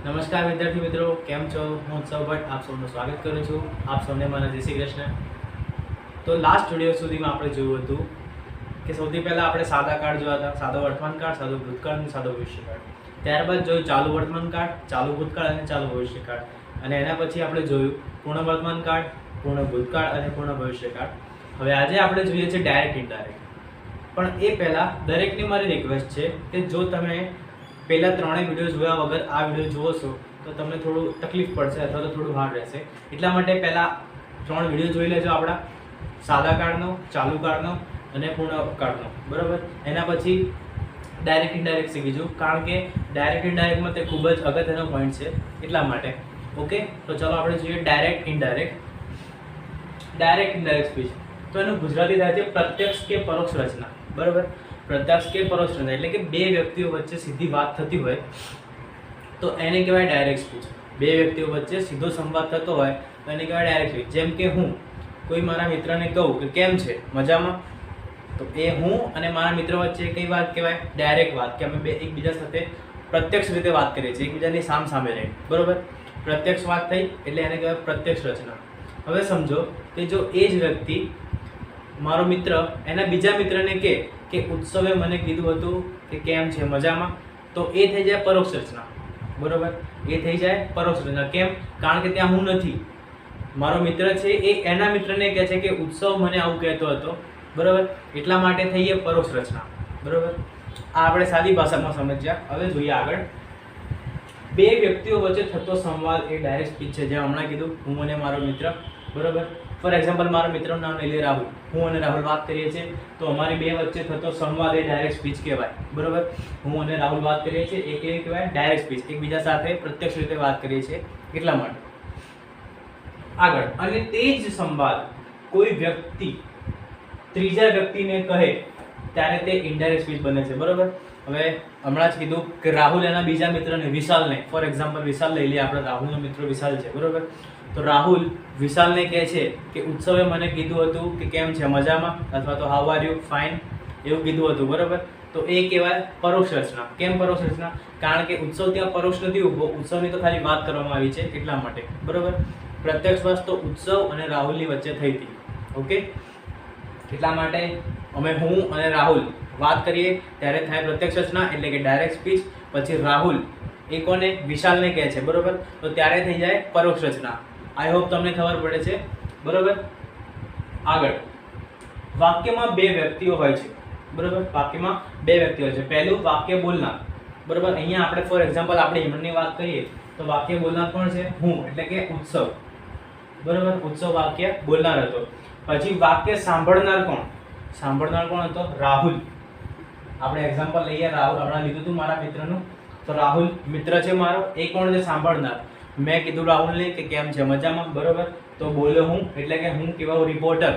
નમસ્કાર વિદ્યાર્થી મિત્રો, કેમ છો? હું ઉત્સવ ભટ્ટ આપ સૌનું સ્વાગત કરું છું. આપ સૌને મારા જય શ્રી કૃષ્ણ. તો લાસ્ટ વિડીયો સુધીમાં આપણે જોયું હતું કે સૌથી પહેલાં આપણે સાદા કાળ જોયા હતા, સાદો વર્તમાન કાળ, સાદો ભૂતકાળ અને સાદો ભવિષ્યકાળ. ત્યારબાદ જોયું ચાલુ વર્તમાન કાળ, ચાલુ ભૂતકાળ અને ચાલુ ભવિષ્યકાળ. અને એના પછી આપણે જોયું પૂર્ણ વર્તમાન કાળ, પૂર્ણ ભૂતકાળ અને પૂર્ણ ભવિષ્યકાળ. હવે આજે આપણે જોઈએ છે ડાયરેક્ટ ઇનડાયરેક્ટ. પણ એ પહેલાં દરેકની મારી રિક્વેસ્ટ છે કે જો તમે પહેલાં ત્રણેય વિડીયો જોયા વગર આ વિડીયો જુઓ છો તો તમને થોડું તકલીફ પડશે અથવા તો થોડું હાર્ડ રહેશે. એટલા માટે પહેલાં 3 વિડીયો જોઈ લેજો આપણા, સાદા કાળનો, ચાલુ કાળનો અને પૂર્ણ કાળનો, બરાબર. એના પછી ડાયરેક્ટ ઇનડાયરેક્ટ શીખીશું, કારણ કે ડાયરેક્ટ ઇનડાયરેક્ટમાં તે ખૂબ જ અગત્યનો પોઈન્ટ છે, એટલા માટે. ઓકે, તો ચાલો આપણે જોઈએ direct indirect. Direct indirect speech, તો એનું ગુજરાતી થાય છે પ્રત્યક્ષ કે પરોક્ષ રચના, બરાબર. પ્રત્યક્ષ કે પરોક્ષ રચના એટલે કે બે વ્યક્તિઓ વચ્ચે સીધી વાત થતી હોય તો એને કહેવાય ડાયરેક્ટ સ્પીચ. બે વ્યક્તિઓ વચ્ચે સીધો સંવાદ થતો હોય તો એને કહેવાય ડાયરેક્ટ સ્પીચ. જેમ કે હું કોઈ મારા મિત્રને કહું કે કેમ છે, મજામાં, તો એ હું અને મારા મિત્ર વચ્ચે કઈ વાત કહેવાય? ડાયરેક્ટ વાત, કે અમે બે એકબીજા સાથે પ્રત્યક્ષ રીતે વાત કરીએ છીએ, એકબીજાની સામે રહી, બરાબર. પ્રત્યક્ષ વાત થઈ એટલે એને કહેવાય પ્રત્યક્ષ રચના. હવે સમજો કે જો એ જ વ્યક્તિ, મારો મિત્ર, એના બીજા મિત્રને કે ઉત્સવે મને કીધું હતું કે કેમ છે, મજામાં, તો એ થઈ જાય પરોક્ષ રચના, બરાબર. એ થઈ જાય પરોક્ષ રચના. કેમ? કારણ કે ત્યાં હું નથી, મારો મિત્ર છે એ એના મિત્રને કહે છે કે ઉત્સવ મને આવું કહેતો હતો, બરાબર. એટલા માટે થઈ એ પરોક્ષ રચના, બરાબર. આ આપણે સાદી ભાષામાં સમજ્યા. હવે જોઈએ આગળ. બે વ્યક્તિઓ વચ્ચે થતો સંવાદ એ ડાયરેક્ટ સ્પીચ છે, જેમ હમણાં કીધું, હું અને મારો મિત્ર, બરાબર. ફોર એક્ઝામ્પલ, મારા મિત્રનું નામ લઈ લે રાહુલ, હું અને રાહુલ વાત કરીએ છીએ તો અમારી બે વચ્ચે થતો સંવાદ એ ડાયરેક્ટ સ્પીચ કહેવાય, બરાબર. હું અને રાહુલ વાત કરીએ છીએ એ કેવી કહેવાય? Direct speech. એકબીજા સાથે પ્રત્યક્ષ રીતે વાત કરીએ છીએ એટલા માટે. આગળ, અને તે જ સંવાદ કોઈ વ્યક્તિ ત્રીજા વ્યક્તિને કહે ત્યારે તે ઇનડાયરેક્ટ સ્પીચ બને છે, બરાબર. હવે હમણાં જ કીધું કે રાહુલ એના બીજા મિત્રને વિશાલને, ફોર એક્ઝામ્પલ વિશાલ લઈ લઈએ આપણે, રાહુલનો મિત્ર વિશાલ છે, બરાબર. તો રાહુલ વિશાલને કહે છે કે ઉત્સવે મને કીધું હતું કે કેમ છે, મજામાં, અથવા તો હાઉ આર યુ, ફાઇન, એવું કીધું હતું, બરાબર. તો એ કહેવાય પરોક્ષ રચના. કેમ પરોક્ષ રચના? કારણ કે ઉત્સવ ત્યાં પરોક્ષ નથી ઊભો, ઉત્સવની તો ખાલી વાત કરવામાં આવી છે એટલા માટે, બરાબર. પ્રત્યક્ષ વાત તો ઉત્સવ અને રાહુલની વચ્ચે થઈ હતી, ઓકે. એટલા માટે અમે હું અને રાહુલ વાત કરીએ ત્યારે થાય પ્રત્યક્ષ રચના એટલે કે ડાયરેક્ટ સ્પીચ. પછી રાહુલ એ કોને? વિશાલને કહે છે, બરાબર. તો ત્યારે થઈ જાય પરોક્ષ રચના. આઈ હોપ તમને ખબર પડે છે, બરાબર. આગળ, વાક્યમાં બે વ્યક્તિઓ હોય છે, બરાબર. વાક્યમાં બે વ્યક્તિઓ છે. પહેલું વાક્ય બોલનાર, બરાબર. અહીંયા આપણે ફોર એક્ઝામ્પલ આપણે હિમણની વાત કરીએ તો વાક્ય બોલનાર કોણ છે? હું, એટલે કે ઉત્સવ, બરાબર. ઉત્સવ વાક્ય બોલનાર હતો. પછી વાક્ય સાંભળનાર કોણ? સાંભળનાર કોણ હતો? રાહુલ. આપણે એક્ઝામ્પલ લઈએ, રાહુલ હમણાં લીધું હતું મારા મિત્રનું, તો રાહુલ મિત્ર છે મારો, એ કોણ છે? સાંભળનાર. મેં કીધું રાહુલને કે કેમ છે, મજામાં, બરાબર. તો બોલ્યો હું, એટલે કે હું કહેવાય રિપોર્ટર,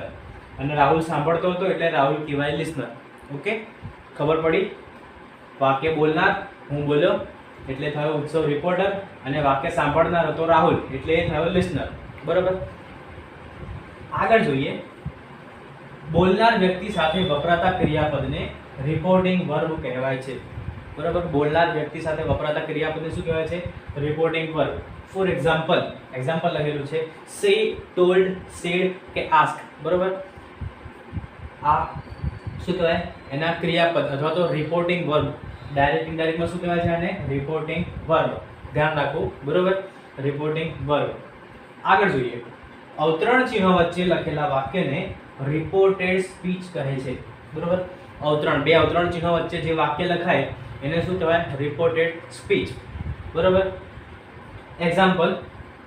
અને રાહુલ સાંભળતો હતો એટલે રાહુલ કહેવાય લિસનર, ઓકે. ખબર પડી? વાક્ય બોલનાર હું બોલ્યો એટલે થયો ઉત્સવ રિપોર્ટર, અને વાક્ય સાંભળનાર હતો રાહુલ એટલે એ થયો લિસનર, બરાબર. આગળ જોઈએ, બોલનાર વ્યક્તિ સાથે વપરાતા ક્રિયાપદને રિપોર્ટિંગ વર્બ કહેવાય છે, બરાબર. બોલનાર વ્યક્તિ સાથે વપરાતા ક્રિયાપદને શું કહેવાય છે? Reporting verb. ફોર એક્ઝામ્પલ લખેલું છે સે, ટોલ્ડ, સેડ કે આસ્ક, બરાબર. આ શું કહેવાય? એના ક્રિયાપદ અથવા તો રિપોર્ટિંગ વર્બ. ડાયરેક્ટ ઇનડાયરેક્ટમાં શું કહેવાય છે આને? Reporting verb. ધ્યાન રાખવું, બરાબર. Reporting verb. આગળ જોઈએ, અવતરણ ચિહ્ન વચ્ચે લખેલા વાક્યને રિપોર્ટેડ સ્પીચ કહે છે, બરાબર. બે અવતરણ ચિહ્ન વચ્ચે જે વાક્ય લખાય એને શું કહેવાય? રિપોર્ટેડ સ્પીચ, બરાબર. એક્ઝામ્પલ,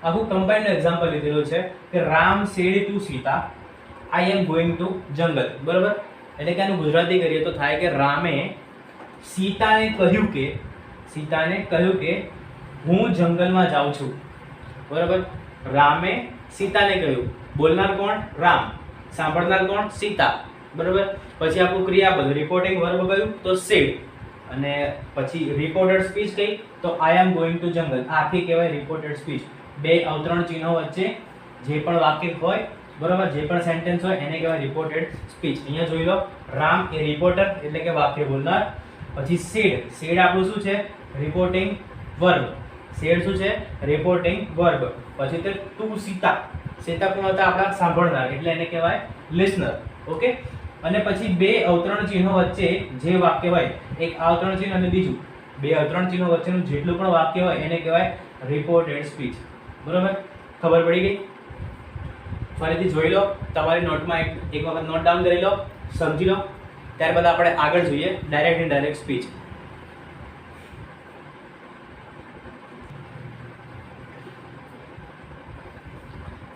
આખું કમ્બાઇન્ડ એક્ઝામ્પલ લીધેલું છે કે Ram said to Sita, I am going to જંગલ, બરાબર. એટલે કે આનું ગુજરાતી કરીએ તો થાય કે રામે સીતાને કહ્યું કે હું જંગલમાં જાઉં છું, બરાબર. રામે સીતાને કહ્યું. બોલનાર કોણ? રામ. સાંભળનાર કોણ? સીતા, બરાબર. પછી આપણું ક્રિયાપદ રિપોર્ટિંગ વર્બ કયું? તો સેડ. અને પછી રિપોર્ટેડ સ્પીચ કઈ? તો આઈ એમ ગોઈંગ ટુ જંગલ. આખી કહેવાય રિપોર્ટેડ સ્પીચ. બે અવતરણ ચિહ્નો વચ્ચે જે પણ વાક્ય હોય, બરાબર, જે પણ સેન્ટેન્સ હોય એને કહેવાય રિપોર્ટેડ સ્પીચ. અહીંયા જોઈ લો, રામ એ રિપોર્ટર એટલે કે વાક્ય બોલનાર. પછી સેડ આપણું શું છે? Reporting verb. સેડ શું છે? Reporting verb. પછી તે ટુ સીતા, સીતા કોણ હતા? આપણા સાંભળનાર, એટલે એને કહેવાય લિસનર. ઓકે. અને પછી બે અવતરણ ચિહ્નો વચ્ચે જે વાક્ય હોય, એક અવતરણ ચિહ્ન અને બીજું, બે અવતરણ ચિહ્નો વચ્ચેનું જેટલું પણ વાક્ય હોય એને કહેવાય રિપોર્ટેડ સ્પીચ. બરોબર? ખબર પડી ગઈ? ફરીથી જોઈ લો, તમારી નોટમાં એક વખત નોટ ડાઉન કરી લો, સમજી લો. ત્યારબાદ આપણે આગળ જોઈએ ડાયરેક્ટ ઇનડાયરેક્ટ સ્પીચ.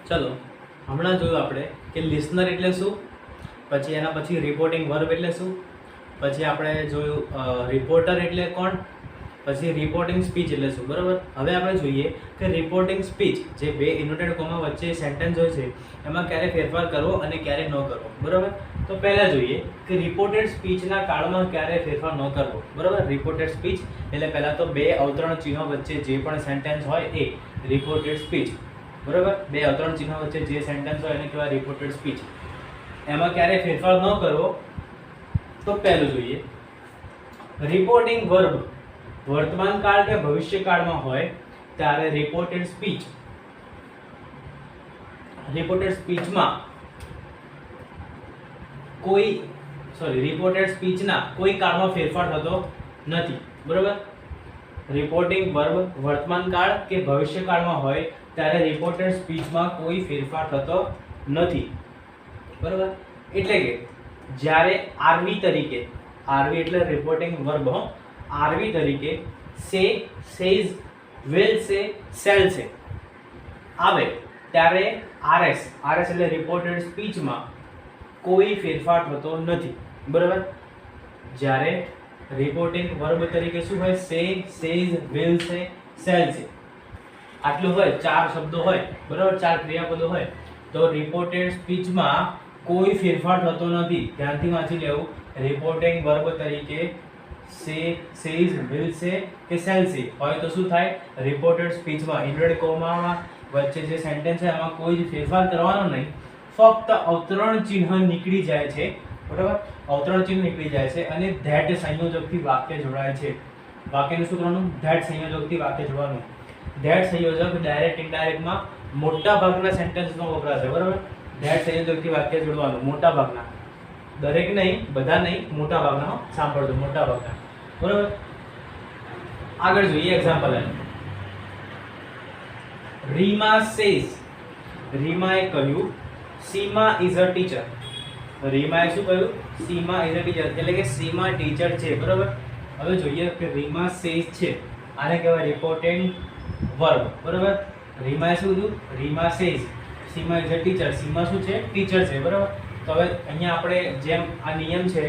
ચલો, હમણાં જોયું આપણે કે લિસનર એટલે શું, પછી એના પછી રિપોર્ટિંગ વર્બ એટલે શું, પછી આપણે જોયું રિપોર્ટર એટલે કોણ, પછી રિપોર્ટિંગ સ્પીચ એટલે શું. બરાબર? હવે આપણે જોઈએ કે રિપોર્ટિંગ સ્પીચ જે બે ઇન્વર્ટેડ કોમા વચ્ચે સેન્ટેન્સ હોય છે એમાં ક્યારે ફેરફાર કરવો અને ક્યારે ન કરવો. બરાબર? તો પહેલા જોઈએ કે રિપોર્ટેડ સ્પીચના કાળમાં ક્યારે ફેરફાર ન કરવો. બરાબર? રિપોર્ટેડ સ્પીચ એટલે પહેલા તો બે અવતરણ ચિહ્નો વચ્ચે જે પણ સેન્ટેન્સ હોય એ રિપોર્ટેડ સ્પીચ. બરાબર? બે અવતરણ ચિહ્નો વચ્ચે જે સેન્ટેન્સ હોય એને કહેવાય રિપોર્ટેડ સ્પીચ. એમાં ક્યારે ફેરફાર ન કરવો, તો પહેલું જોઈએ રિપોર્ટિંગ વર્બ વર્તમાન કાળ કે ભવિષ્ય કાળમાં હોય ત્યારે રિપોર્ટેડ સ્પીચમાં રિપોર્ટેડ સ્પીચના કોઈ કાળમાં ફેરફાર થતો નથી. બરાબર? રિપોર્ટિંગ વર્બ વર્તમાન કાળ કે ભવિષ્ય કાળમાં હોય ત્યારે રિપોર્ટેડ સ્પીચમાં કોઈ ફેરફાર થતો નથી. બરાબર? એટલે કે જ્યારે આરવી તરીકે, આરવી એટલે રિપોર્ટિંગ વર્બ, આરવી તરીકે સે, સેઝ, વિલ સે, શેલ સે આવે ત્યારે આરએસ, આરએસ એટલે રિપોર્ટેડ સ્પીચમાં કોઈ ફેરફાર થતો નથી. બરાબર? જ્યારે રિપોર્ટિંગ વર્બ તરીકે શું હોય? સે, સેઝ, વિલ સે, શેલ સે આટલું હોય, ચાર શબ્દો હોય. બરાબર? ચાર ક્રિયાપદો હોય તો રિપોર્ટેડ સ્પીચમાં કોઈ ફેરફાર થતો નથી. ધ્યાનથી વાંચી લેવું. રિપોર્ટિંગ વર્બ તરીકે સે, સેઝ, વિલ સે કે શેલ સે હોય તો શું થાય? રિપોર્ટેડ સ્પીચમાં ઇન્વર્ટેડ કોમામાં વચ્ચે જે સેન્ટેન્સ છે એમાં કોઈ જ ફેરફાર કરવાનો નહીં, ફક્ત અવતરણ ચિહ્ન નીકળી જાય છે. બરાબર? અવતરણ ચિહ્ન નીકળી જાય છે અને ધેટ સંયોજકથી વાક્ય જોડાય છે. વાક્યનું શું કરવાનું? ધેટ સંયોજકથી વાક્ય જોડવાનું. ધેટ સંયોજક ડાયરેક્ટ ઇનડાયરેક્ટમાં મોટા ભાગના સેન્ટેન્સમાં વપરાશે. બરાબર? ધેટ સંયોજકથી વાક્ય જોડવાનું. મોટા ભાગના, દરેક નહીં, બધા નહીં, મોટા ભાગના. સાંભળજો, મોટા ભાગના. બરાબર? આગળ જોઈએ એક્ઝામ્પલ. રીમા સેઝ, રીમાએ કહ્યું સીમા ઇઝ અ ટીચર. રીમાએ શું કહ્યું? સીમા ઇઝ અ ટીચર, એટલે કે સીમા ટીચર છે. બરાબર? હવે જોઈએ કે રીમા સેઝ છે, આને કહેવાય રિપોર્ટેડ વર્બ. બરાબર? રીમાએ શું કીધું? Reema says Seema is a teacher. Seema શું છે? ટીચર છે. બરાબર? તો હવે અહીંયા આપણે જેમ આ નિયમ છે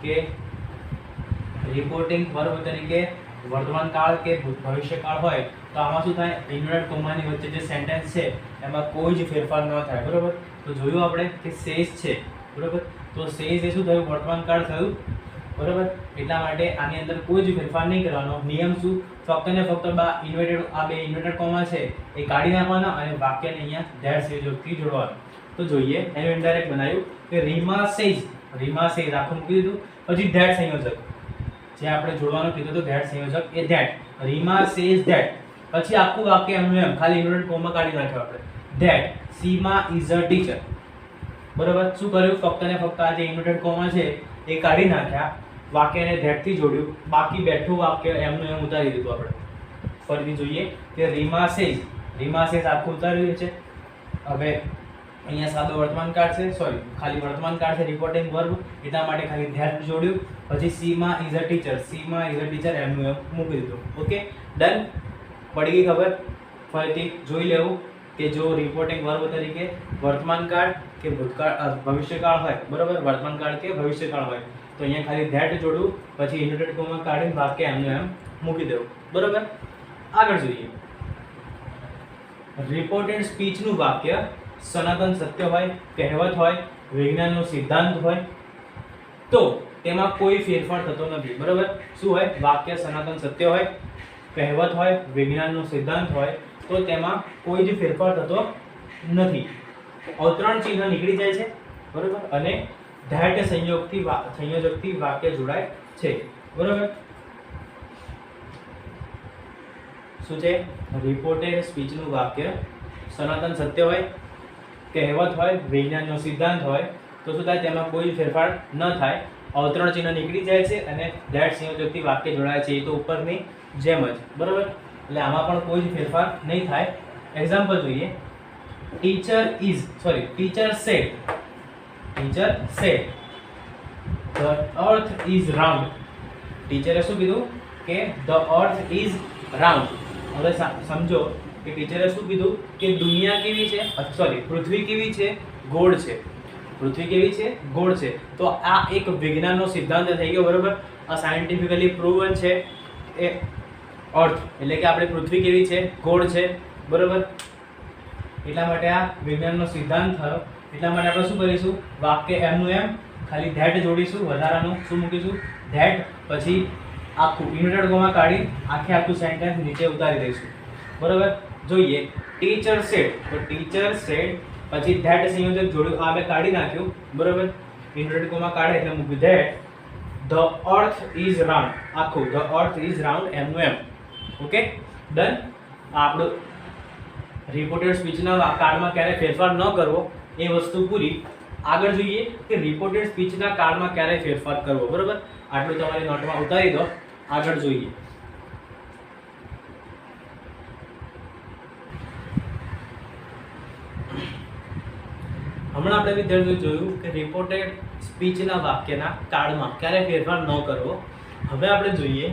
કે રિપોર્ટિંગ વર્બ તરીકે વર્તમાન કાળ કે ભવિષ્ય કાળ હોય તો આમાં શું થાય? ઇન્વર્ટેડ કોમાની વચ્ચે જે સેન્ટેન્સ છે એમાં કોઈ જ ફેરફાર ન થાય. બરાબર? તો જોયું આપણે કે સેઝ છે. બરાબર? તો સેઝ એ શું થયું? વર્તમાન કાળ થયું. બરાબર? એટલા માટે આની અંદર કોઈ જ ફેરફાર નહીં કરવાનો. નિયમ શું? ફક્ત ને ફક્ત આ બે ઇન્વર્ટેડ કોમા છે એ કાઢી નાખવાના અને વાક્યને અહીંયા ધેટ સંયોજકથી જોડવાનું. તો જોઈએ એનું ઇનડાયરેક્ટ બનાવ્યું કે રીમા સેઝ, રીમા સેઝ આખું મૂકી દીધું. પછી ધેટ સંયોજક જે આપણે જોડવાનું કીધું તો ધેટ સંયોજક એ ધેટ. Rima says that. પછી આખું વાક્ય એમનું એમ ખાલી ઇન્વર્ટેડ કોમા કાઢી નાખ્યો આપણે. That Seema is a teacher. બરાબર? શું કર્યું? ફક્ત ને ફક્ત આ જે ઇન્વર્ટેડ કોમા છે એ કાઢી નાખ્યા, વાક્યને ધેટથી જોડ્યું, બાકી બેઠું વાક્ય એમનું એમ ઉતારી દીધું આપણે. ફરીથી જોઈએ કે રીમા સેઝ, રીમા સેઝ આખું ઉતાર્યું છે. હવે અહીંયા સાદો વર્તમાન કાળ છે, સોરી ખાલી વર્તમાન કાળ છે રિપોર્ટિંગ વર્બ, એટલા માટે ખાલી ધેટ જોડ્યું. પછી Seema is a teacher, Seema is a teacher એમનું એમ મૂકી દીધું. Okay, done? પડી ગઈ ખબર? ફરીથી જોઈ લેવું કે જો રિપોર્ટિંગ વર્બ તરીકે વર્તમાન કાળ કે ભૂતકાળ ભવિષ્યકાળ હોય. બરાબર? વર્તમાન કાળ કે ભવિષ્યકાળ હોય તો અહીંયા ખાલી ધેટ જોડવું, પછી ઇન્વર્ટેડ કોમા કાઢીને વાક્ય એમનું એમ મૂકી દેવું. બરાબર? આગળ જોઈએ રિપોર્ટેડ સ્પીચનું વાક્ય સનાતન સત્ય હોય, કહેવત હોય, વિજ્ઞાનનો સિદ્ધાંત હોય તો તેમાં કોઈ ફેરફાર થતો નથી. બરાબર? શું હોય? વાક્ય સનાતન સત્ય હોય, કહેવત હોય, વિજ્ઞાનનો સિદ્ધાંત હોય તો તેમાં કોઈ જ ફેરફાર થતો નથી. અવતરણ ચિહ્ન નીકળી જાય છે. બરાબર? અને ધેટ સંયોજકથી વાક્ય જોડાય છે. બરાબર? શું છે? રિપોર્ટેડ સ્પીચનું વાક્ય સનાતન સત્ય હોય, કહેવત હોય, વિજ્ઞાનનો સિદ્ધાંત હોય તો શું થાય? તેમાં કોઈ ફેરફાર ન થાય, અવતરણ ચિહ્ન નીકળી જાય છે અને ધેટ સંયોજકથી વાક્ય જોડાય છે. એ તો ઉપરની જેમ જ, બરાબર. એટલે આમાં પણ કોઈ જ ફેરફાર નહીં થાય. એક્ઝામ્પલ જોઈએ. Teacher said the earth is round. ટીચરે શું કીધું? કે the earth is round. હવે સમજો કે ટીચરે શું કીધું? કે દુનિયા કેવી છે? પૃથ્વી કેવી છે? ગોળ છે. પૃથ્વી કેવી છે? ગોળ છે. તો આ એક વિજ્ઞાનનો સિદ્ધાંત થઈ ગયો, બરોબર. આ સાયન્ટિફિકલી પ્રૂવન છે. એ અર્થ એટલે કે આપણી પૃથ્વી કેવી છે? ગોળ છે, બરોબર. એટલા માટે આ વિજ્ઞાનનો સિદ્ધાંત થયો. એટલા માટે આપણે શું કરીશું? વાક્ય એમનું એમ ખાલી ધેટ જોડીશું, વધારાનું શું મૂકીશું? ધેટ. પછી આખું ઇન્વર્ટેડ કોમા કાઢી આખું સેન્ટેન્સ નીચે ઉતારી દઈશું, બરોબર. જોઈએ ટીચર સેડ, તો ટીચર સેડ પછી ધેટ સંયોજક જોડ્યું, આ મેં કાઢી નાખ્યું, બરોબર. ઇન્વર્ટેડ કોમા કાઢે એટલે મૂક્યું that the earth is round, આખું ધ અર્થ ઇઝ રાઉન્ડ એમનું એમ. Okay, done. આપણું રિપોર્ટેડ સ્પીચના કાર્ડમાં ક્યારે ફેરફાર ન કરવો એ વસ્તુ પૂરી. આગળ જોઈએ કે રિપોર્ટેડ સ્પીચના કાર્ડમાં ક્યારે ફેરફાર કરવો, બરોબર. આટલું તમારી નોટમાં ઉતારી દો. આગળ જોઈએ. હમણાં આપણે વિદ્યાર્થીઓ જોયું કે રિપોર્ટેડ સ્પીચના વાક્યના કાર્ડમાં ક્યારે ફેરફાર ન કરવો. હવે આપણે જોઈએ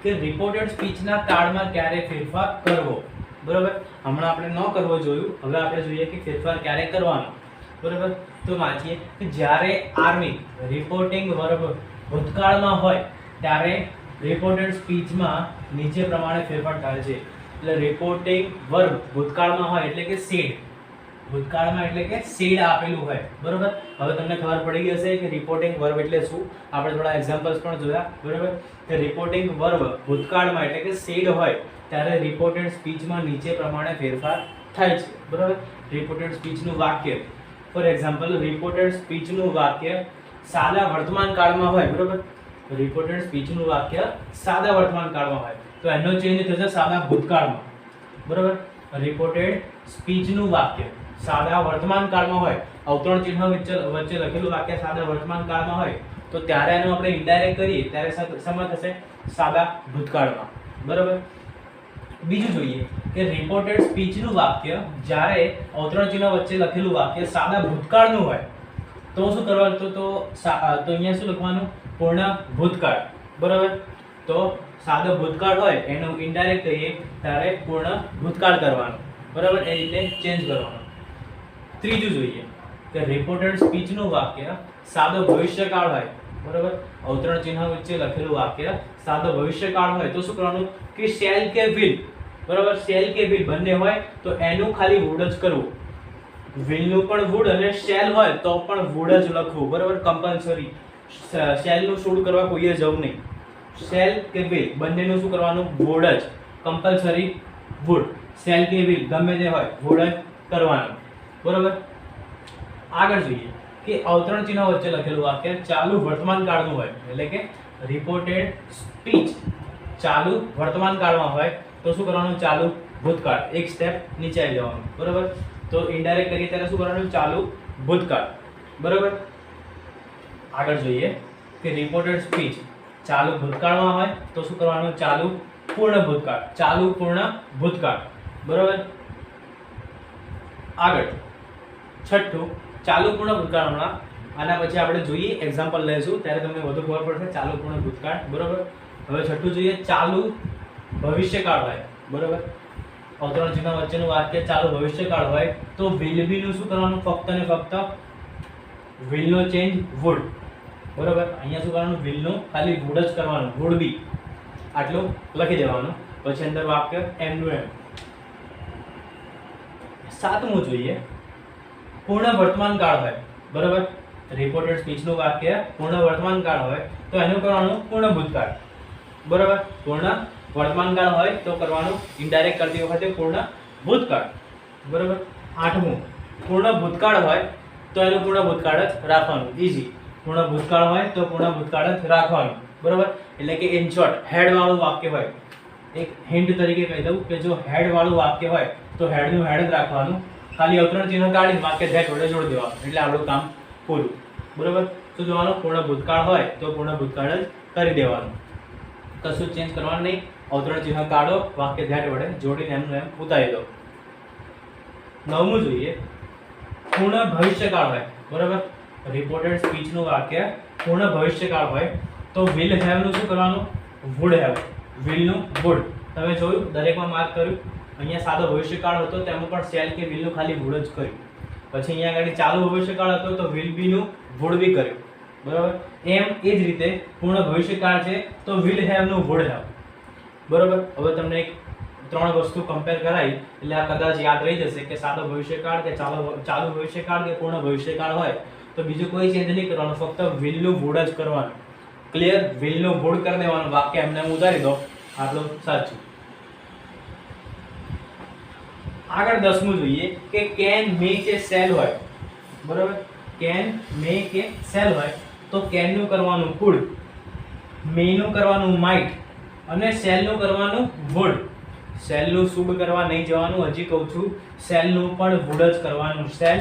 કે રિપોર્ટેડ સ્પીચના કાર્ડમાં ક્યારે ફેરફાર કરવો, બરોબર. હમણાં આપણે ન કરવો જોયું, હવે આપણે જોઈએ કે ફેરફાર ક્યારે કરવાનો, બરોબર. તો વાંચીએ કે જ્યારે આર્મી રિપોર્ટિંગ વર્બ ભૂતકાળમાં હોય ત્યારે રિપોર્ટેડ સ્પીચમાં નીચે પ્રમાણે ફેરફાર થાય છે. એટલે રિપોર્ટિંગ વર્બ ભૂતકાળમાં હોય એટલે કે સેડ, ભૂતકાળમાં એટલે કે સેડ આપેલું હોય, બરોબર. હવે તમને ખબર પડી ગઈ હશે કે રિપોર્ટિંગ વર્બ એટલે શું. આપણે થોડા એક્ઝામ્પલ્સ પણ જોયા, બરોબર. કે રિપોર્ટિંગ વર્બ ભૂતકાળમાં એટલે કે સેડ હોય ત્યારે રિપોર્ટેડ સ્પીચમાં નીચે પ્રમાણે ફેરફાર થાય છે, બરોબર. રિપોર્ટેડ સ્પીચનું વાક્ય, ફોર એક્ઝામ્પલ, રિપોર્ટેડ સ્પીચનું વાક્ય સાદા વર્તમાન કાળમાં હોય, બરોબર. રિપોર્ટેડ સ્પીચનું વાક્ય સાદા વર્તમાન કાળમાં હોય તો એનો ચેન્જ થશે સાદા ભૂતકાળમાં, બરોબર. રિપોર્ટેડ સ્પીચનું વાક્ય સાદા વર્તમાન કાળમાં હોય, અવતરણ ચિહ્ન વચ્ચે લખેલું વાક્ય સાદા વર્તમાન કાળમાં હોય તો ત્યારે એનો આપણે ઇનડાયરેક્ટ કરીએ ત્યારે શેમાં થશે? સાદા ભૂતકાળમાં, બરોબર. બીજું જોઈએ કે રિપોર્ટેડ સ્પીચનું વાક્ય જ્યારે અવતરણ ચિહ્ન વચ્ચે લખેલું વાક્ય સાદા ભૂતકાળનું હોય તો શું કરવાનું? તો અહીંયા શું લખવાનું? પૂર્ણ ભૂતકાળ, બરોબર. તો સાદો ભૂતકાળ હોય એનું ઇનડાયરેક્ટ કહીએ ત્યારે પૂર્ણ ભૂતકાળ કરવાનું, બરોબર. એ રીતે ચેન્જ કરવાનું. ત્રીજું જોઈએ કે રિપોર્ટેડ સ્પીચનું વાક્ય સાદો ભવિષ્યકાળ હોય, બરોબર. અવતરણ ચિહ્ન વચ્ચે લખેલું વાક્ય સાદો ભવિષ્યકાળ હોય તો શું કરવાનું? કે શેલ કે વિલ, બરોબર. શેલ કે વિલ બંને હોય તો એનું ખાલી વુડ જ કરવું. વિલનું પણ વુડ અને શેલ હોય તો પણ વુડ જ લખવું, બરોબર. કમ્પલસરી. શેલનું શુડ કરવા કોઈએ જવું નહીં. શેલ કે વિલ બંનેનું શું કરવાનું? વુડ જ કમ્પલસરી. વુડ, શેલ કે વિલ ગમે તે હોય વુડ જ કરવાનું, બરોબર. આગળ જોઈએ કે અવતરણ ચિહ્ન વચ્ચે લખેલું વાક્ય ચાલુ વર્તમાન કાળનું હોય એટલે કે રિપોર્ટેડ સ્પીચ ચાલુ વર્તમાન કાળમાં હોય તો શું કરવાનું? ચાલુ ભૂતકાળ. એક સ્ટેપ નીચે આવી જવાનું, બરોબર. તો ઇનડાયરેક્ટ કરીએ ત્યારે શું કરવાનું? ચાલુ ભૂતકાળ, બરોબર. આગળ જોઈએ કે રિપોર્ટેડ સ્પીચ ચાલુ ભૂતકાળમાં હોય તો શું કરવાનું? ચાલુ પૂર્ણ ભૂતકાળ. ચાલુ પૂર્ણ ભૂતકાળ, બરોબર. આગળ છઠ્ઠું ચાલુ પૂર્ણ ભૂતકાળ. હમણાં આના પછી આપણે જોઈએ એક્ઝામ્પલ લઈશું ત્યારે તમને વધુ ખબર પડશે ચાલુ પૂર્ણ ભૂતકાળ, બરોબર. હવે છઠ્ઠું જોઈએ ચાલુ ભવિષ્યકાળ હોય, બરોબર. અવતરણ ચિહ્ન વચ્ચેનું વાક્ય ચાલુ ભવિષ્યકાળ હોય તો વિલ બી નું શું કરવાનું? ફક્ત ને ફક્ત વિલ નો ચેન્જ વુડ, બરોબર. અહીંયા શું કરવાનું? વિલ નું ખાલી વુડ જ કરવાનું, વુડ બી આટલું લખી દેવાનું. પછી અંદર વાક્ય એમનું એમ. સાતમું જોઈએ પૂર્ણ વર્તમાન કાળ હોય, બરોબર. રિપોર્ટેડ સ્પીચનું વાક્ય પૂર્ણ વર્તમાન કાળ હોય તો એનું કરવાનું પૂર્ણ ભૂતકાળ, બરોબર. પૂર્ણ વર્તમાન કાળ હોય તો કરવાનું ઇનડાયરેક્ટ કરતી વખતે પૂર્ણ ભૂતકાળ, બરોબર. આઠમું પૂર્ણ ભૂતકાળ હોય તો એનું પૂર્ણ ભૂતકાળ જ રાખવાનું. ઈઝી. પૂર્ણ ભૂતકાળ હોય તો પૂર્ણ ભૂતકાળ જ રાખવાનું, બરોબર. એટલે કે ઇન શોર્ટ હેડ વાળું વાક્ય હોય એક હિન્ટ તરીકે કહી દઉં કે જો હેડ વાળું વાક્ય હોય તો હેડનું હેડ જ રાખવાનું, ખાલી અવતરણ ચિહ્ન કાઢીને વાક્ય ધેટ વડે જોડી દેવાનું, એટલે આપણું કામ પૂરું. બરોબર. શું જોવાનું? પૂર્ણ ભૂતકાળ હોય તો પૂર્ણ ભૂતકાળ જ કરી દેવાનું, કશું ચેન્જ કરવાનું નહીં. અવતરણ ચિહ્ન કાઢો, વાક્ય ધેટ વડે જોડીને એમનું એમ ઉતારી દો. 9મું જોઈએ, પૂર્ણ ભવિષ્યકાળ હોય. બરોબર. રિપોર્ટેડ સ્પીચનું વાક્ય પૂર્ણ ભવિષ્યકાળ હોય તો વિલ હેવ નું શું કરવાનું? Would have. વિલ નું વુડ. તમે જોયું દરેકમાં માર્ક કર્યું. અહીંયા સાદો ભવિષ્યકાળ હતો તેમાં પણ શેલ કે વિલ નું ખાલી વુડ જ કર્યું. પછી અહીંયા આગળ ચાલુ ભવિષ્યકાળ હતો તો વિલ બી નું વુડ બી કર્યું. બરોબર. એમ એ જ રીતે પૂર્ણ ભવિષ્યકાળ છે તો વિલ હેવ નું વુડ હેવ. બરોબર. હવે તમને એક 3 વસ્તુ કમ્પેર કરાવી એટલે આ કદાચ યાદ રહી જશે કે સાદો ભવિષ્યકાળ કે ચાલુ ભવિષ્યકાળ કે પૂર્ણ ભવિષ્યકાળ હોય તો બીજું કોઈ ચેન્જ નહીં કરવાનું, ફક્ત વિલ નું વુડ જ કરવાનું. ક્લિયર? વિલ નું વુડ કરી દેવાનું, વાક્ય એમને ઉતારી દો, આટલું સાચું. આગળ 10મું જોઈએ કે કેન, મે કે સેલ હોય. બરોબર. કેન, મે કે સેલ હોય તો કેન નું કરવાનું કુડ, મે નું કરવાનું માઇટ અને સેલ નું કરવાનું વુડ. સેલ નું શુડ કરવા નહીં જવાનું, હજી કહું છું સેલ નું પણ વુડ જ કરવાનું. સેલ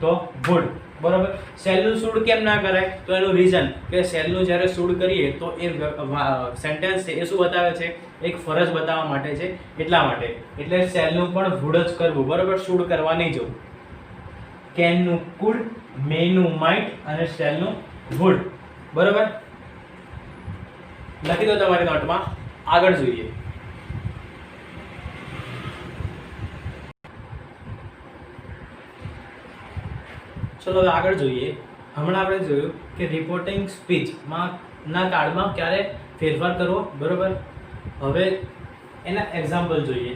તો વુડ. બરોબર. સેલ નું શુડ કેમ ના કરાય? તો એનું રીઝન કે સેલ નું જ્યારે શુડ કરીએ તો એ સેન્ટેન્સ છે એ શું બતાવે છે? એક ફરજ બતાવવા માટે છે, એટલા માટે. એટલે સેલ નું પણ વુડ જ કરવું. બરોબર. શુડ કરવા નહીં જવું. કેન નું કુડ, મે નું માઇટ અને સેલ નું વુડ. બરોબર. લખી દો તમારી નોટમાં. આગળ જોઈએ. ચલો હવે આગળ જોઈએ. હમણાં આપણે જોયું કે રિપોર્ટિંગ સ્પીચમાં ના કાળમાં ક્યારે ફેરફાર કરવો. બરોબર. હવે એના એક્ઝામ્પલ જોઈએ.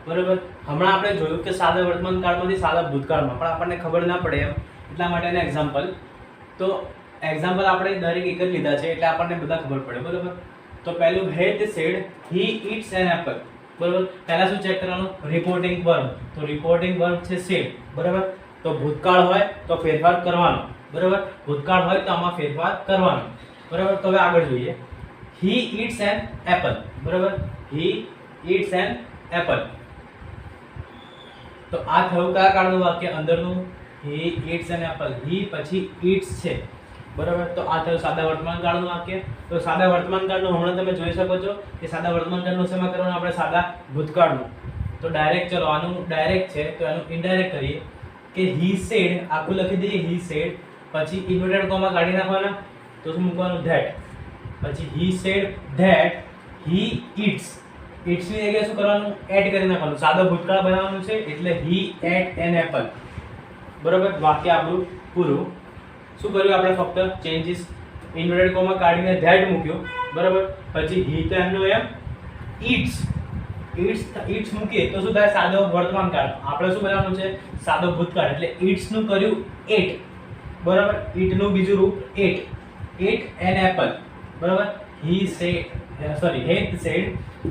બરોબર. હમણાં આપણે જોયું કે સાદા વર્તમાન કાળમાંથી સાદા ભૂતકાળમાં, પણ આપણને ખબર ના પડે એમ એટલા માટે એના એક્ઝામ્પલ. તો એક્ઝામ્પલ આપણે દરેક એક જ લીધા છે એટલે આપણને બધા ખબર પડે. બરોબર. તો પહેલું had said he it's an apple. બરોબર. પહેલા શું ચેક કરવાનું? Reporting verb. તો રિપોર્ટિંગ વર્બ છે સેડ. બરોબર. તો ભૂતકાળ હોય તો ફેરફાર કરવાનો. બરોબર. ભૂતકાળ હોય તો આમાં ફેરફાર કરવાનો. બરોબર. તો હવે આગળ જોઈએ. હી ઇટ્સ એન એપલ. બરોબર. હી ઇટ્સ એન એપલ. તો આ થયું કયા કાળનું વાક્ય? અંદરનું. હી ઇટ્સ એન એપલ. હી પછી ઇટ્સ છે. બરોબર. તો આ થયું સાદા વર્તમાન કાળનું વાક્ય. તો સાદા વર્તમાન કાળનું હમણાં તમે જોઈ શકો છો કે સાદા વર્તમાન કાળનું શેમાં કરવાનું? આપણે સાદા ભૂતકાળનું. તો ડાયરેક્ટ ચલો આનું ડાયરેક્ટ છે તો એનું ઇનડાયરેક્ટ કરીએ કે હી સેડ, આખું લખી દઈએ હી સેડ, પછી ઇન્વર્ટેડ કોમા કાઢી નાખવાના તો શું મૂકવાનું? ધેટ. પછી he said that he it's. It's ની જગ્યાએ શું કરવાનું? એડ કરી નાખવાનું. સાદો ભૂતકાળ બનાવવાનું છે એટલે હી એટ એન એપલ. બરોબર. વાક્ય આપણું પૂરું. શું કર્યું આપણે? ફક્ત ચેન્જીસ, ઇન્વર્ટેડ કોમા કાઢીને ધેટ મૂક્યો. બરોબર. પછી હી તો એમનો એમ ઇટ્સ. ઇટ્સ મૂકીએ તો શું થાય? સાદો વર્તમાન કાળ. આપણે શું બનાવવાનું છે? સાદો ભૂતકાળ. એટલે ઇટ્સ નું કર્યું એટ. બરાબર. ઇટ નું બીજું રૂપ એટ. At an apple. બરાબર. He said had said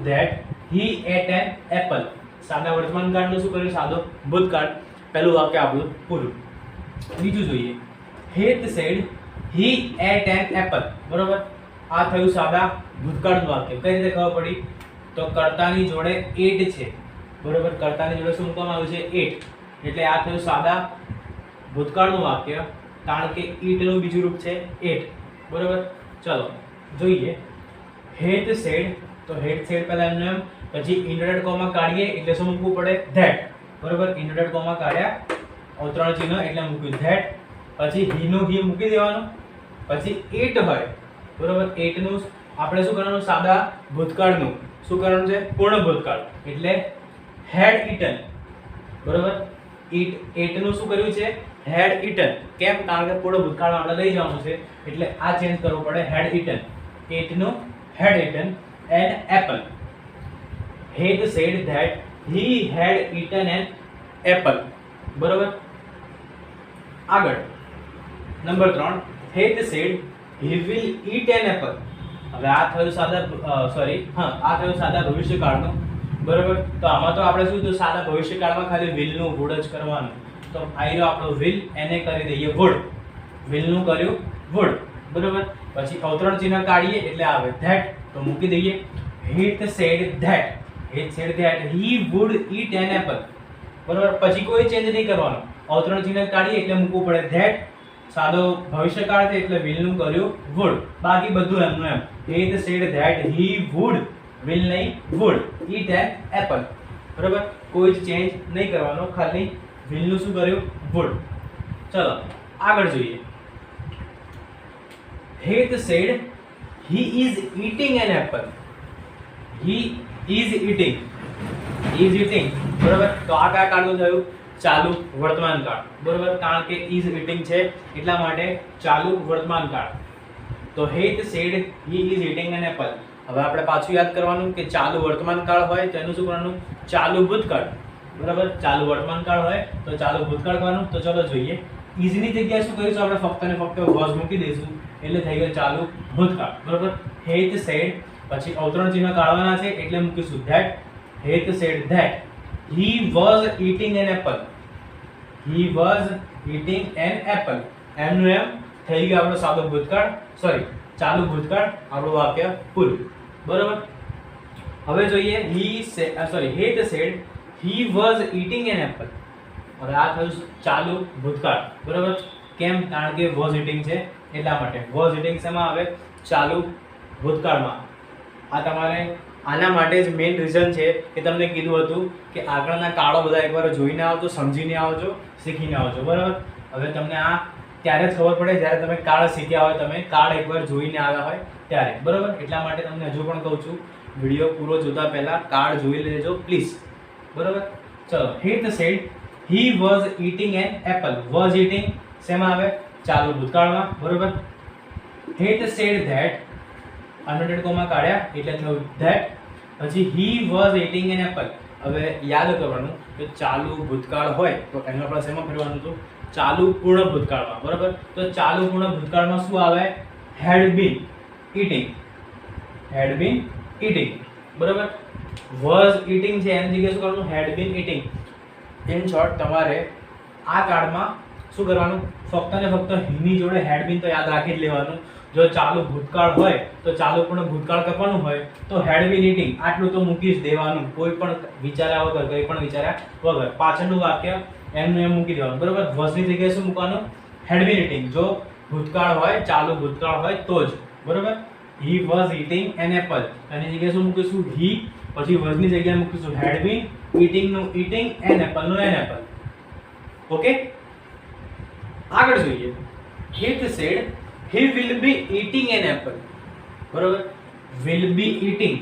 that he ate an apple. સાદા વર્તમાન કાળનું શું કર્યું? સાદો ભૂતકાળ. પહેલું વાક્ય આપણું પૂરું. બીજું જોઈએ. Had said he ate an apple. બરાબર. આ થયું સાદા ભૂતકાળનું વાક્ય. કઈ રીતે ખબર પડી? તો કર્તાની જોડે એટ છે. બરોબર. કર્તાની જોડે શું મૂકવામાં આવ્યું છે? એટ. એટલે આ થયું સાદા ભૂતકાળનું વાક્ય, કારણ કે ઈટ નું બીજું રૂપ છે એટ. બરોબર. ચલો જોઈએ. Had sad. તો હેડ સેડ પહેલા એમને એમ, પછી ઇન્વર્ટેડ કોમા કાઢીએ એટલે શું મૂકવું પડે? ધેટ. બરોબર. ઇન્વર્ટેડ કોમા કાઢ્યા, અવતરણ ચિહ્ન એટલે મૂક્યું ધેટ. પછી હી નું હી મૂકી દેવાનું. પછી એટ હોય. બરોબર. એટ નું આપણે શું કરવાનું? સાદા ભૂતકાળનું શું કરવાનું છે? પૂર્ણ ભૂતકાળ. એટલે હેડ ઇટન. બરોબર. એટ નું શું કર્યું છે? હેડ ઇટન. કેમ? કારણ કે પૂર્ણ ભૂતકાળમાં આપણે લઈ જવાનું છે એટલે આ ચેન્જ કરવું પડે. હેડ ઇટન. એટ નું had eaten an apple. Had said that he had eaten an apple. બરોબર. આગળ number 3. Had said he will eat an apple. હવે આ થયું સાદા આ થયું સાદા ભવિષ્યકાળનું. બરોબર. તો આમાં તો આપણે શું થયું? સાદા ભવિષ્યકાળમાં ખાલી વિલ નું વુડ જ કરવાનું. તો આયરો આપણો વિલ, એને કરી દઈએ વુડ. વિલ નું કર્યું વુડ. બરોબર. પછી અવતરણ ચિહ્ન કાઢીએ એટલે આવે ધેટ, તો મૂકી દઈએ. Het said that he would eat an apple. બરોબર, પછી કોઈ ચેન્જ નહીં કરવાનો. અવતરણ ચિહ્ન કાઢીએ એટલે મૂકવું પડે ધેટ. સાદો ભવિષ્યકાળ છે એટલે વિલ નું કર્યું વુડ. બાકી બધું એમનું એમ. હેત said that he wood, will નહીં વુડ, ઈટ એન એપલ. બરોબર, કોઈ જ ચેન્જ નહીં કરવાનો, ખાલી વિલ નું શું કર્યું વુડ. ચલો આગળ જોઈએ. Het said he is eating an apple. he is eating બરોબર. તો આ કયા કાળનું થયું? ચાલુ વર્તમાન કાળ. બરોબર, કારણ કે is eating છે એટલા માટે ચાલુ વર્તમાન કાળ. તો હેત said he is eating an apple. હવે આપણે પાછું યાદ કરવાનું કે ચાલુ વર્તમાન કાળ હોય તો એનું શું કરવાનું? ચાલુ ભૂતકાળ. બરાબર, ચાલુ વર્તમાન કાળ હોય તો ચાલુ ભૂતકાળ કરવાનું. તો ચલો જોઈએ. is ની જગ્યાએ શું કરીશું? આપણે ફક્ત ને ફક્ત was મૂકી દઈશું એટલે થઈ ગયું ચાલુ ભૂતકાળ. બરોબર, હેત સેડ પછી અવતરણ ચિહ્ન કાઢવાના છે એટલે મૂકીશું ધેટ. હેત said that he was eating an apple. he was eating an apple. એમનું એમ થઈ ગયું આપણો સાદો ભૂતકાળ, સોરી ચાલુ ભૂતકાળ, આપણું વાક્ય પૂરું. બરોબર, હવે જોઈએ Het said he was eating an apple. હવે આ થયું ચાલુ ભૂતકાળ. બરોબર, કેમ? કારણ કે was eating છે એટલા માટે. was eating શેમાં આવે? ચાલુ ભૂતકાળમાં. આ તમારે આના માટે જ મેઇન રીઝન છે કે તમને કીધું હતું કે આગળના કાળો બધા એકવાર જોઈને આવજો, સમજીને આવજો, શીખીને આવજો. બરાબર, હવે તમને આ ત્યારે જ ખબર પડે જ્યારે તમે કાળ શીખ્યા હોય, તમે કાળ એકવાર જોઈને આવ્યા હોય ત્યારે. બરાબર, એટલા માટે તમને હજુ પણ કહું છું વિડીયો પૂરો જોતા પહેલા કાળ જોઈ લેજો પ્લીઝ. બરાબર, ચલો. હેત said he was eating an apple. was eating શેમાં આવે? ચાલુ ભૂતકાળમાં. બરાબર, હેત સેડ ધેટ અનવર્ટેડ કોમા કાઢ્યા એટલે થયું ધેટ. પછી he was eating an apple. હવે યાદ કરવાનું કે ચાલુ ભૂતકાળ હોય તો એનું આપણે શેમાં ફેરવાનું હતું? ચાલુ પૂર્ણ ભૂતકાળમાં. બરાબર, તો ચાલુ પૂર્ણ ભૂતકાળમાં શું આવે? had been eating. had been eating. બરાબર, was eating છે એની જગ્યાએ શું કરવાનું? had been eating. In short તમારે આ કાળમાં શું કરવાનું? ફક્ત ને ફક્ત હીની જોડે had been તો યાદ રાખી જ લેવાનું. જો ચાલુ ભૂતકાળ હોય તો ચાલુ પૂર્ણ ભૂતકાળ કરવાનું હોય તો had been eating આટલું તો મૂકી જ દેવાનું, કોઈ પણ વિચાર્યા વગર, કંઈ પણ વિચાર્યા વગર. પાછળનું વાક્ય એમનું એમ મૂકી દેવાનું. બરાબર, was ની જગ્યાએ શું મૂકવાનું? had been eating. જો ભૂતકાળ હોય, ચાલુ ભૂતકાળ હોય તો જ. બરાબર, he was eating an apple. એની જગ્યાએ શું મૂકીશું? he. પછી was ની જગ્યાએ મૂકીશું had been. eating નું eating, an apple નું an apple. ઓકે, આગળ જોઈએ. Het said he will be eating an apple. બરોબર, will be eating.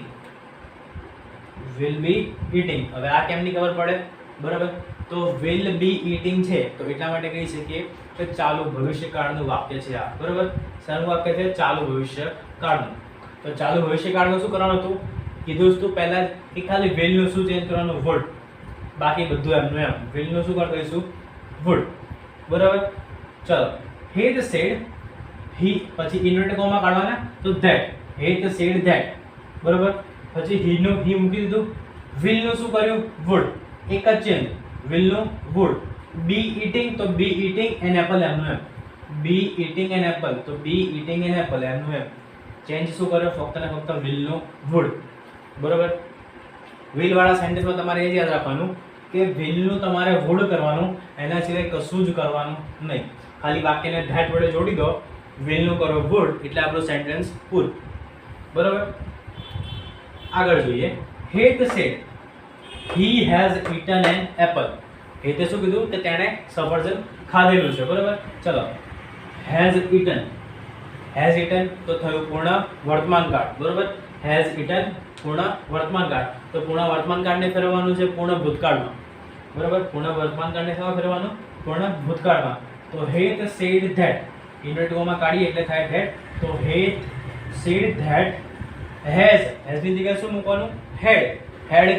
will be eating. હવે આ કેમની ખબર પડે? બરાબર, તો will be eating છે તો એટલા માટે કહી શકીએ કે ચાલુ ભવિષ્યકાળનું વાક્ય છે આ. બરાબર, શાનું વાક્ય છે? ચાલુ ભવિષ્યકાળનું. તો ચાલુ ભવિષ્યકાળનું શું કરવાનું હતું? કીધું હતું પહેલા કે ખાલી will નું શું ચેન્જ કરવાનું? would. બાકી બધું એમનું એમ. will નું શું કરી દઈશું? would. બરાબર, ચલો. હેત સેડ he પછી ઇન્વર્ટેડ કોમા કાઢવાના તો that. હેત સેડ that. બરાબર, પછી he નું he મૂકી દીધું. will નું શું કર્યું? would. એક જ ચેન્જ, will નું would. be eating તો be eating an apple એમનું એમ. be eating an apple તો be eating an apple એમનું એમ. ચેન્જ શું કર્યો? ફક્ત ને ફક્ત will નું would. બરાબર, will વાળા સેન્ટેન્સમાં તમારે એ જ યાદ રાખવાનું કે will નું તમારે would કરવાનું, એના સિવાય કશું જ કરવાનું નહીં. ખાલી વાક્યને that વડે જોડી દો, will નું કરો would એટલે આપણું સેન્ટેન્સ પૂરું. બરાબર, આગળ જોઈએ. Het said he has eaten an apple. હેતે શું કીધું કે તેણે સફરજન ખાધેલું છે. બરાબર, ચલો. has eaten તો થયું પૂર્ણ વર્તમાન કાળ. બરાબર, has eaten પૂર્ણ વર્તમાન કાળ. તો પૂર્ણ વર્તમાન કાળને ફેરવવાનું છે પૂર્ણ ભૂતકાળમાં. બરાબર, પૂર્ણ વર્તમાન કાળને શેમાં ફેરવવાનું? પૂર્ણ ભૂતકાળમાં. તો હેત સેડ ધેટ ઇન્વર્ટેડ કોમા કાઢીએ એટલે થાય ધેટ. તો હેત સેડ ધેટ has ની જગ્યાએ શું મૂકવાનું? had.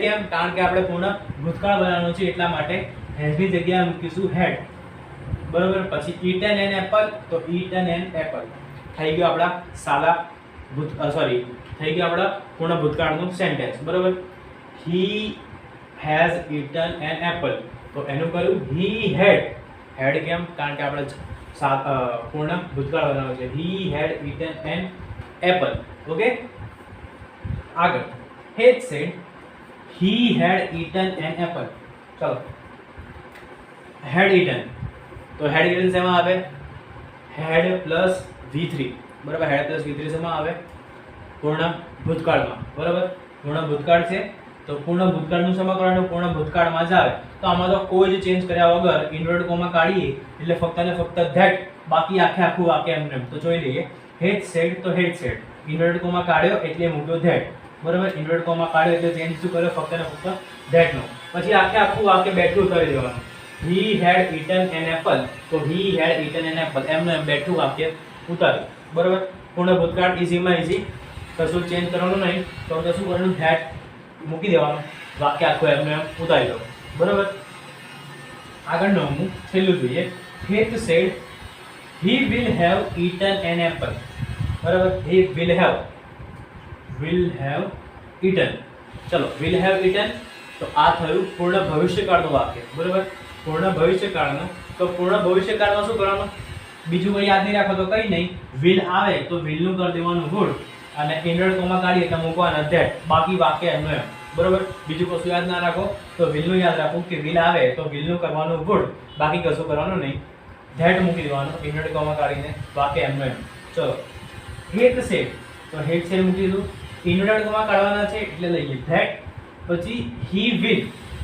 કેમ? કારણ કે આપણે પૂર્ણ ભૂતકાળ બનાવવાનું છે એટલા માટે has ની જગ્યાએ મૂકીશું had. બરાબર, પછી eaten an apple તો eaten an apple થઈ ગયું આપણા સાદા થઈ ગયું આપણા પૂર્ણ ભૂતકાળનું સેન્ટેન્સ. બરાબર, he has eaten an apple તો એનું કર્યું he had. કેમ? કારણ કે આપણે પૂર્ણ ભૂતકાળ બનાવવાનું છે. he had eaten an apple. Okay, આગળ. had said he had eaten an apple. ચલો had eaten, તો had eaten શેમાં આવે? had પ્લસ v3, બરાબર. had પ્લસ v3 શેમાં આવે? પૂર્ણ ભૂતકાળમાં, બરાબર. પૂર્ણ ભૂતકાળ છે તો પૂર્ણ ભૂતકાળનું શેમાં કરવાનું? પૂર્ણ ભૂતકાળમાં જ આવે. તો આમાં તો કોઈ જ ચેન્જ કર્યા વગર ઇન્વર્ટેડ કોમા કાઢીએ એટલે ફક્ત ને ફક્ત that, બાકી આખું વાક્ય એમને. તો જોઈ લઈએ. had said તો had said, ઇન્વર્ટેડ કોમા કાઢ્યો એટલે મૂક્યો that, બરાબર. ઇન્વર્ટેડ કોમા કાઢ્યો એટલે ચેન્જ શું કર્યો? ફક્ત ને ફક્ત that નો. પછી આખું વાક્ય બેઠું ઉતારી દેવાનું. he had eaten an apple, તો he had eaten an apple એમને બેઠું વાક્ય ઉતાર્યું, બરાબર. પૂર્ણ ભૂતકાળ ઇઝીમાં ઇઝી, કશું ચેન્જ કરવાનું નહીં. તો શું કરવાનું? that મૂકી દેવાનું, વાક્ય આખું એમને ઉતારી દો, બરાબર. આગળનું અમુક છેલ્લું જોઈએ. Heath said he will have eaten an apple, બરાબર. he will have eaten. ચલો will have eaten, તો આ થયું પૂર્ણ ભવિષ્યકાળનું વાક્ય, બરાબર. પૂર્ણ ભવિષ્યકાળનું, તો પૂર્ણ ભવિષ્યકાળમાં શું કરવાનું? બીજું કંઈ યાદ નહીં રાખો તો કંઈ નહીં. will આવે તો will નું કરી દેવાનું would, અને ઇન્વર્ટેડ કોમા કાઢીએ એટલે મૂકવાના that, બાકી વાક્ય એમનું એમ, બરાબર. બીજું કશું યાદ ના રાખો તો will નું યાદ રાખો કે will આવે તો will નું કરવાનું would, બાકી કશું કરવાનું નહીં. that મૂકી દેવાનું ઇન્વર્ટેડ કોમા કાઢીને, વાક્ય એમનું એમ. ચલો Heath said, તો Heath said મૂકી દીધું. ઇન્વર્ટેડ કોમા કાઢવાના છે એટલે લઈએ that. પછી he will,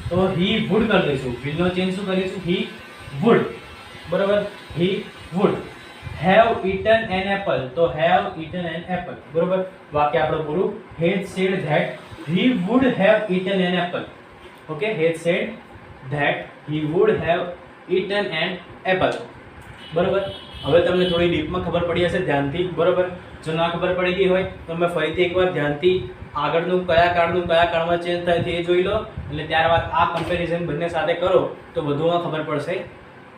તો he would કરી દઈશું. will નો ચેન્જ શું કરીશું? he would, બરાબર. he would have eaten an apple, તો have eaten an apple, બરાબર. વાક્ય આપણું પૂરું. Heath said that he would have eaten an apple. Okay, Heath said that he would have eaten an apple, બરાબર. હવે તમને થોડી ડીપમાં ખબર પડી હશે ધ્યાનથી, બરાબર. જો ના ખબર પડી ગઈ હોય તો તમે ફરીથી એકવાર ધ્યાનથી આગળનું કયા કાળમાં ચેન્જ થાય છે એ જોઈ લો, એટલે ત્યારબાદ આ કમ્પેરિઝન બંને સાથે કરો તો વધુમાં ખબર પડશે.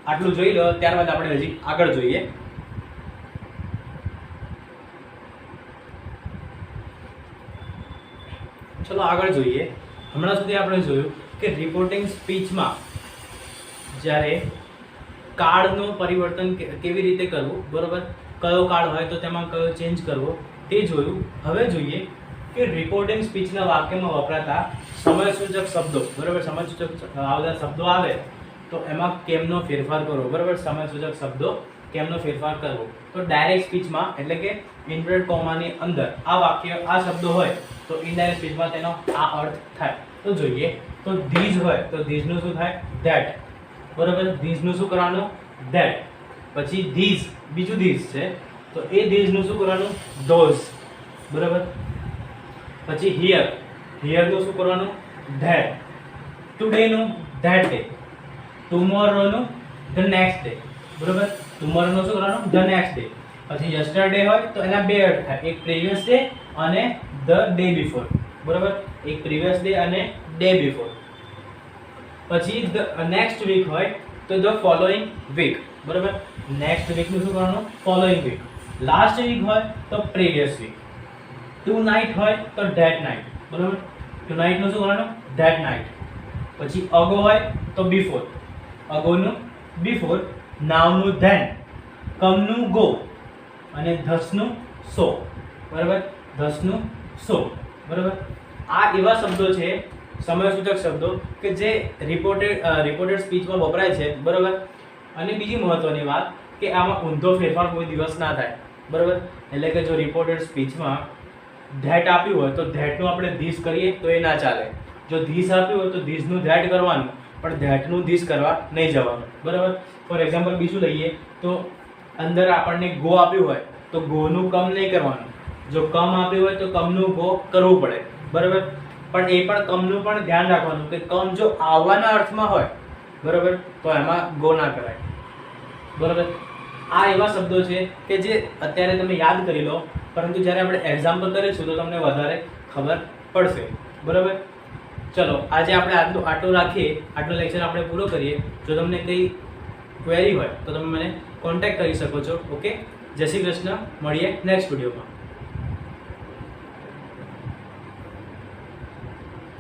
આટલું જોઈ લો, ત્યારબાદ આપણે હજી આગળ જોઈએ. ચલો આગળ જોઈએ. હમણાં સુધી આપણે જોયું કે રિપોર્ટિંગ સ્પીચમાં જ્યારે કાર્ડનું પરિવર્તન કેવી રીતે કરવું, બરાબર. કયો કાર્ડ હોય તો તેમાં કયો ચેન્જ કરવો તે જોયું. હવે જોઈએ કે રિપોર્ટિંગ સ્પીચના વાક્યમાં વપરાતા સમયસૂચક શબ્દો, બરાબર. સમયસૂચક આ બધા શબ્દો આવે તો એમાં કેમનો ફેરફાર કરવો, બરાબર. સમયસૂચક શબ્દો કેમનો ફેરફાર કરવો? તો ડાયરેક્ટ સ્પીચમાં એટલે કે ઇન્વર્ટેડ કોમાની અંદર આ વાક્ય આ શબ્દો હોય તો ઇનડાયરેક્ટ સ્પીચમાં તેનો આ અર્થ થાય. તો જોઈએ તો these હોય તો these નું શું થાય? that, બરાબર. these નું શું કરવાનું? that. પછી these, બીજું these છે તો એ these નું શું કરવાનું? those, બરાબર. પછી here નું શું કરવાનું? that. today નું that day. tomorrow નું the next day, બરાબર. tomorrow નું શું કરવાનું? the next day. પછી yesterday હોય તો એના બે અર્થ થાય, એક previous day અને the day before, બરાબર. એક previous day અને day before. પછી the next week હોય તો the following week, બરાબર. next week નું શું કરવાનું? following week. last week હોય તો previous week. tonight હોય તો that night, બરાબર. tonight નું શું કરવાનું? that night. પછી ago હોય તો before, ago નું before. now નું then, come નું go અને thus નું so, બરાબર. thus નું so, બરાબર. આ એવા શબ્દો છે સમયસૂચક શબ્દો કે જે રિપોર્ટેડ સ્પીચમાં વપરાય છે, બરાબર. અને બીજી મહત્વની વાત કે આમાં ઊંધો ફેરફાર કોઈ દિવસ ના થાય, બરાબર. એટલે કે જો રિપોર્ટેડ સ્પીચમાં ધેટ આપ્યું હોય તો ધેટનું આપણે ધીસ કરીએ તો એ ના ચાલે. જો ધીસ આપ્યું હોય તો ધીસનું ધેટ કરવાનું, પણ ધેટનું ધીસ કરવા નહીં જવાનું, બરાબર. ફોર એક્ઝામ્પલ બીજું લઈએ તો અંદર આપણને ગો આપ્યું હોય તો ગોનું કમ નહીં કરવાનું. જો કમ આપ્યું હોય તો કમનું ગો કરવું પડે, બરાબર. પણ એ પણ કમનું પણ ધ્યાન રાખવાનું કે કમ જો આવવાના અર્થમાં હોય, બરાબર, તો એમાં ગો ના કરાય, બરાબર. આ એવા શબ્દો છે કે જે અત્યારે તમે યાદ કરી લો, પરંતુ જ્યારે આપણે એક્ઝામ્પલ કરીશું તો તમને વધારે ખબર પડશે, બરાબર. ચલો આજે આપણે આટલું રાખીએ, આટલો લેક્ચર આપણે પૂરો કરીએ. જો તમને કંઈ ક્વેરી હોય તો તમે મને કોન્ટેક્ટ કરી શકો છો. ઓકે, જય શ્રી કૃષ્ણ. મળીએ નેક્સ્ટ વિડીયોમાં.